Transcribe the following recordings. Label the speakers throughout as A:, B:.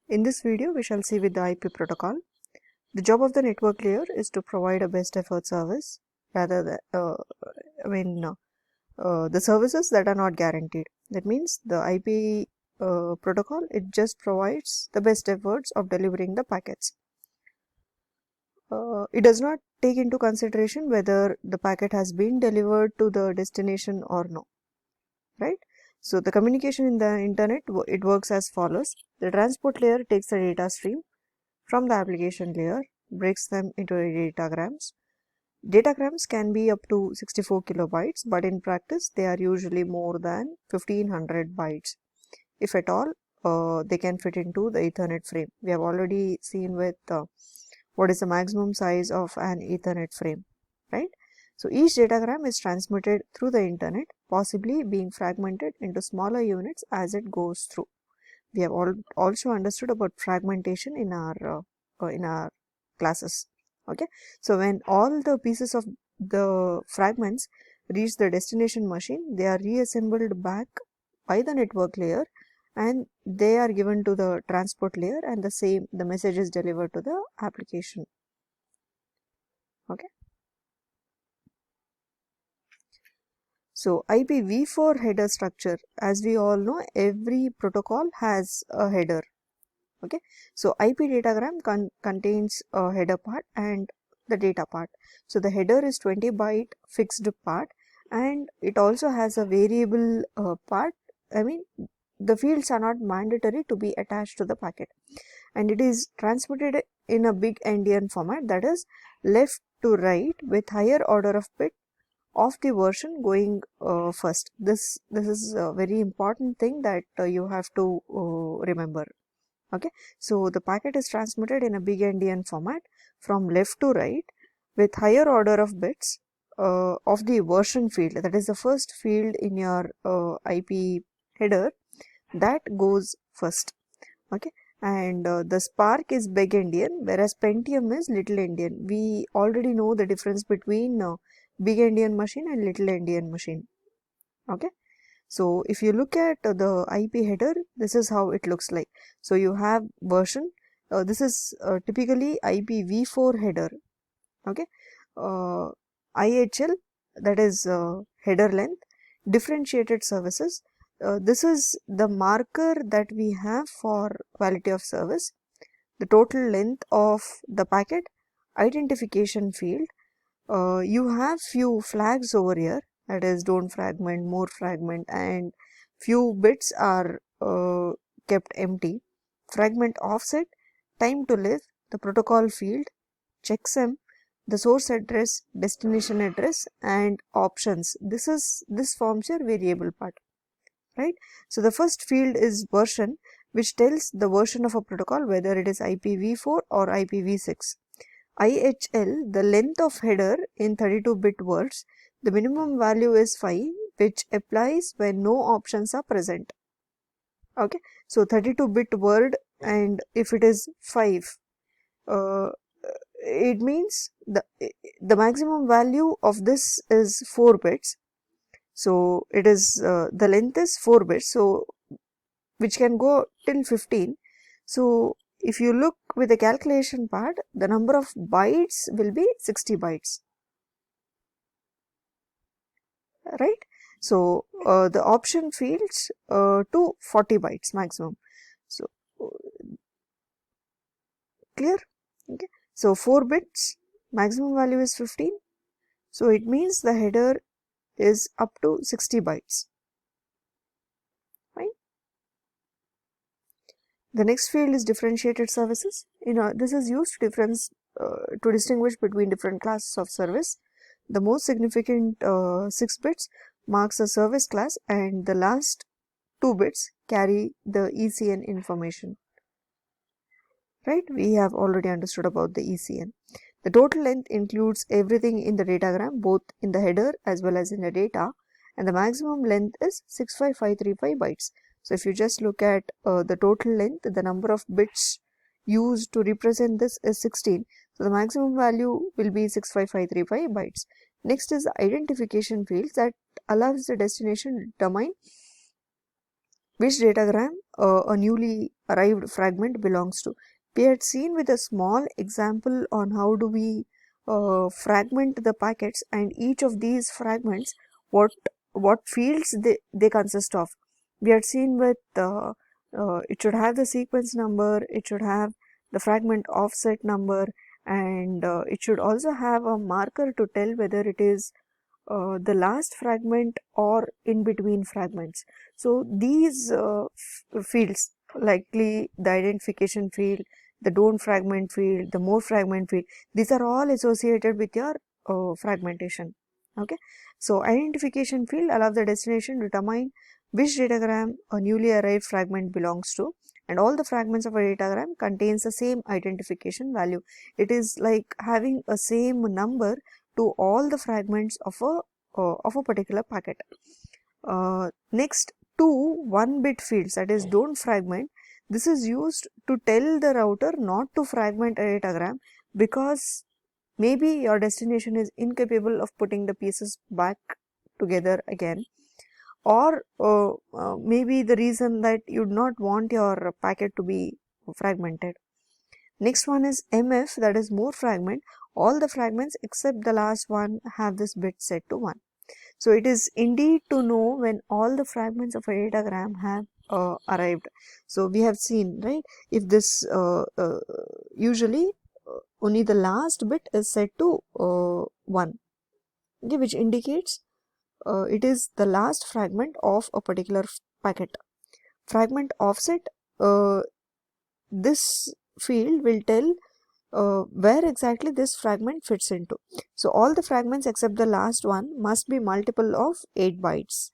A: In this video, we shall see with the IP protocol. The job of the network layer is to provide a best effort service rather than, the services that are not guaranteed. That means the IP protocol, it just provides the best efforts of delivering the packets. It does not take into consideration whether the packet has been delivered to the destination or no, right? So the communication in the internet, it works as follows. The transport layer takes the data stream from the application layer, breaks them into datagrams. Datagrams can be up to 64 kilobytes, but in practice, they are usually more than 1500 bytes. If at all, they can fit into the Ethernet frame. We have already seen with what is the maximum size of an Ethernet frame, right? So each datagram is transmitted through the internet, possibly being fragmented into smaller units as it goes through. We have also understood about fragmentation in our classes. Okay, so when all the pieces of the fragments reach the destination machine, they are reassembled back by the network layer and they are given to the transport layer, and the message is delivered to the application. Okay, so IPv4 header structure, as we all know, every protocol has a header. Okay, so IP datagram contains a header part and the data part. So the header is 20 byte fixed part, and it also has a variable part. I mean, the fields are not mandatory to be attached to the packet, and it is transmitted in a big endian format, that is left to right with higher order of bit of the version going first. This is a very important thing that you have to remember. Okay, so the packet is transmitted in a big endian format from left to right with higher order of bits of the version field, that is the first field in your IP header, that goes first. Okay, and the Spark is big endian, whereas Pentium is little endian. We already know the difference between big endian machine and little endian machine. Okay, so if you look at the IP header, this is how it looks like. So you have version, this is typically IPv4 header. Okay, IHL, that is header length, differentiated services. This is the marker that we have for quality of service, the total length of the packet, identification field. You have few flags over here, that is don't fragment, more fragment, and few bits are kept empty. Fragment offset, time to live, the protocol field, checksum, the source address, destination address, and options. This forms your variable part, right? So the first field is version, which tells the version of a protocol, whether it is IPv4 or IPv6. IHL, the length of header in 32-bit words, the minimum value is 5, which applies when no options are present. Okay, so 32-bit word, and if it is 5, it means the maximum value of this is 4 bits. So it is the length is 4 bits, so which can go till 15. So if you look with the calculation part, the number of bytes will be 60 bytes, right? So the option fields to 40 bytes maximum. So clear? Okay, so 4 bits, maximum value is 15, so it means the header is up to 60 bytes. Fine. The next field is differentiated services. This is used to distinguish between different classes of service. The most significant 6 bits marks a service class, and the last 2 bits carry the ECN information. Right? We have already understood about the ECN. The total length includes everything in the datagram, both in the header as well as in the data, and the maximum length is 65535 bytes. So if you just look at the total length, the number of bits used to represent this is 16. So the maximum value will be 65535 bytes. Next is the identification field that allows the destination to determine which datagram a newly arrived fragment belongs to. We had seen with a small example on how do we fragment the packets, and each of these fragments, what fields they consist of. We had seen with it should have the sequence number, it should have the fragment offset number, and it should also have a marker to tell whether it is the last fragment or in between fragments. So these fields, likely the identification field, the don't fragment field, the more fragment field, these are all associated with your fragmentation. Okay, so identification field allows the destination to determine which datagram a newly arrived fragment belongs to, and all the fragments of a datagram contains the same identification value. It is like having a same number to all the fragments of a particular packet. Next, two 1-bit fields, that is don't fragment. This is used to tell the router not to fragment a datagram because maybe your destination is incapable of putting the pieces back together again, or maybe the reason that you do not want your packet to be fragmented. Next one is MF, that is more fragment. All the fragments except the last one have this bit set to 1. So it is indeed to know when all the fragments of a datagram have arrived. So we have seen, right, if this usually only the last bit is set to 1, okay, which indicates it is the last fragment of a particular packet. Fragment offset, this field will tell where exactly this fragment fits into. So all the fragments except the last one must be multiple of 8 bytes,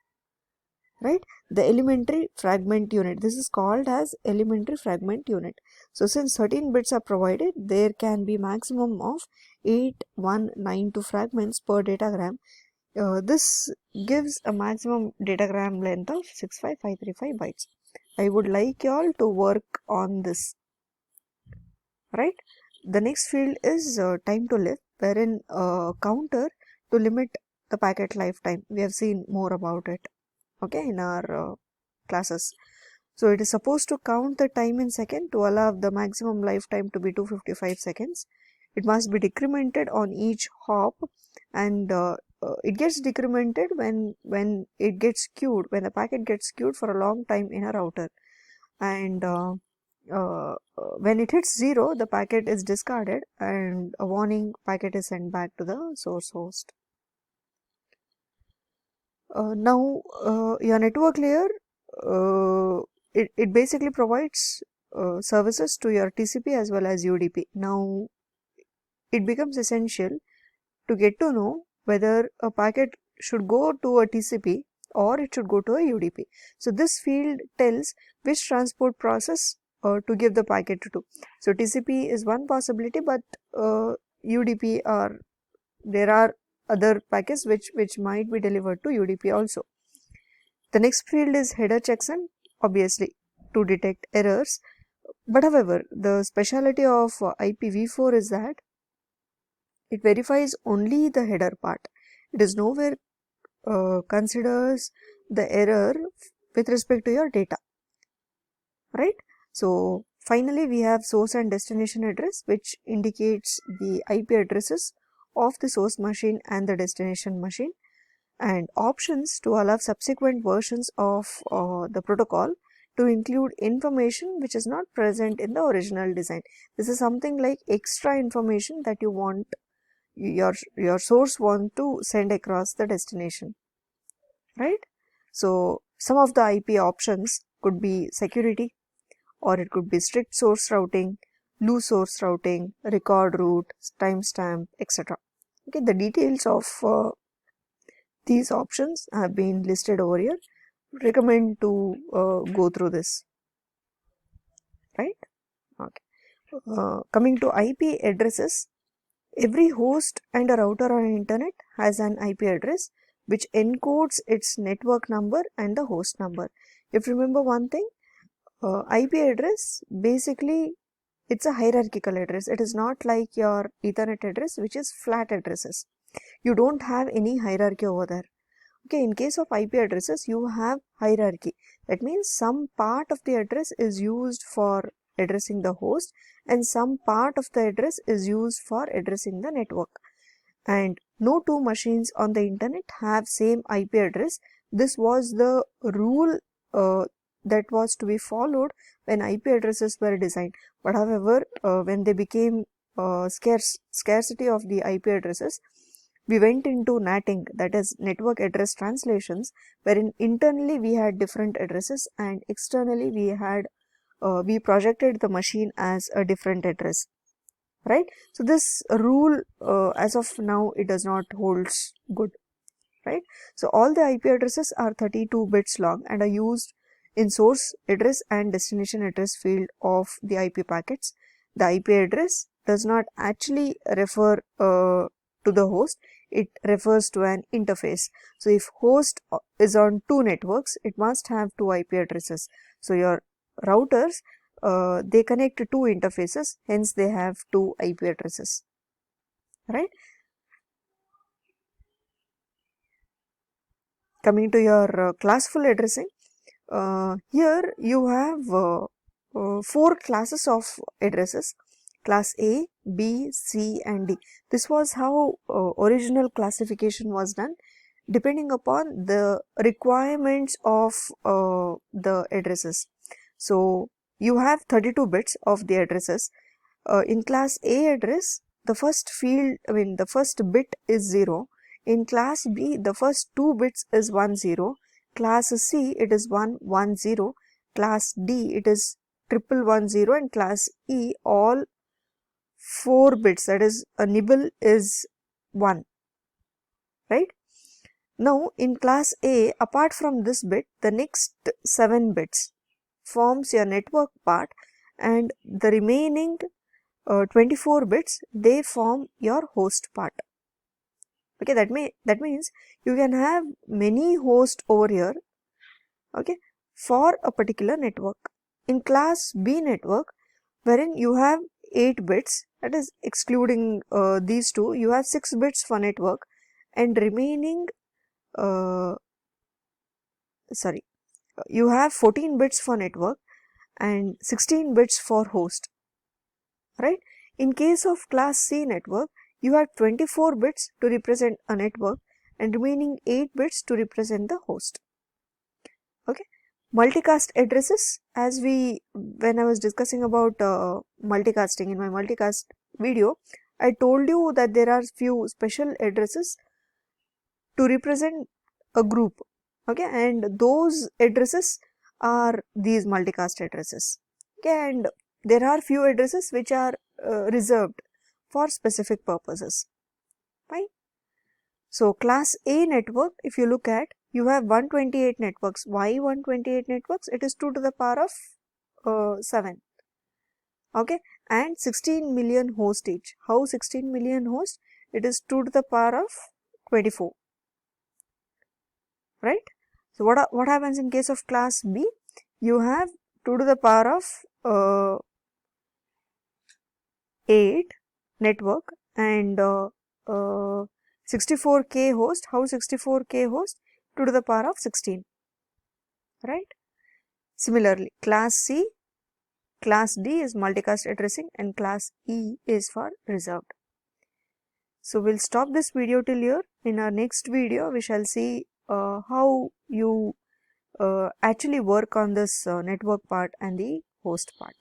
A: right? The elementary fragment unit, this is called as elementary fragment unit. So since 13 bits are provided, there can be maximum of 8192 fragments per datagram. This gives a maximum datagram length of 65535 bytes. I would like you all to work on this, right? The next field is time to live, wherein counter to limit the packet lifetime. We have seen more about it, okay, in our classes. So it is supposed to count the time in second to allow the maximum lifetime to be 255 seconds. It must be decremented on each hop, and it gets decremented when it gets queued, when the packet gets queued for a long time in a router, and when it hits 0, the packet is discarded and a warning packet is sent back to the source host. Now your network layer, it basically provides services to your TCP as well as UDP. Now it becomes essential to get to know whether a packet should go to a TCP or it should go to a UDP. So this field tells which transport process to give the packet to. So TCP is one possibility, but UDP there are other packets which might be delivered to UDP also. The next field is header checksum, obviously to detect errors. But however, the speciality of IPv4 is that it verifies only the header part. It is nowhere considers the error with respect to your data, right? So finally we have source and destination address, which indicates the IP addresses of the source machine and the destination machine, and options to allow subsequent versions of the protocol to include information which is not present in the original design. This is something like extra information that you want your source want to send across the destination, right? So some of the IP options could be security, or it could be strict source routing, loose source routing, record route, timestamp, etc. Okay, the details of these options have been listed over here. Recommend to go through this, right? Okay. Coming to IP addresses, every host and a router on internet has an IP address which encodes its network number and the host number. If you remember one thing, IP address basically it's a hierarchical address. It is not like your Ethernet address, which is flat addresses. You don't have any hierarchy over there. Okay, in case of IP addresses, you have hierarchy. That means some part of the address is used for addressing the host and some part of the address is used for addressing the network. And no two machines on the internet have same IP address. This was the rule that was to be followed when IP addresses were designed. But however, when they became scarcity of the IP addresses, we went into NATing, that is network address translations, wherein internally we had different addresses and externally we projected the machine as a different address, right? So this rule as of now it does not holds good, right? So all the IP addresses are 32 bits long and are used in source address and destination address field of the IP packets. The IP address does not actually refer to the host, it refers to an interface. So if host is on two networks, it must have two IP addresses. So your routers, they connect to two interfaces, hence they have two IP addresses, right? Coming to your classful addressing, here you have 4 classes of addresses: class A, B, C and D. This was how original classification was done, depending upon the requirements of the addresses. So you have 32 bits of the addresses. In class A address, the first field, the first bit is 0. In class B, the first 2 bits is 1, 0. Class C, it is 1, 1, 0. Class D, it is 111, and class E, all 4 bits, that is a nibble is 1, right? Now in class A, apart from this bit, the next 7 bits forms your network part, and the remaining 24 bits, they form your host part. Okay, that means you can have many hosts over here, okay, for a particular network. In class B network, wherein you have 8 bits, that is excluding these two, you have 6 bits for network and remaining you have 14 bits for network and 16 bits for host, right? In case of class C network, you have 24 bits to represent a network and remaining 8 bits to represent the host. Okay, multicast addresses, when I was discussing about multicasting in my multicast video, I told you that there are few special addresses to represent a group, okay, and those addresses are these multicast addresses, okay, and there are few addresses which are reserved for specific purposes, right? So class A network, if you look at, you have 128 networks. Why 128 networks? It is 2 to the power of 7, okay, and 16 million hosts each. How 16 million hosts? It is 2 to the power of 24, right? So what happens in case of class B? You have 2 to the power of 8 network and 64k host. How 64k host? 2 to the power of 16, right? Similarly, class C, class D is multicast addressing and class E is for reserved. So we'll stop this video till here. In our next video, we shall see how you actually work on this network part and the host part.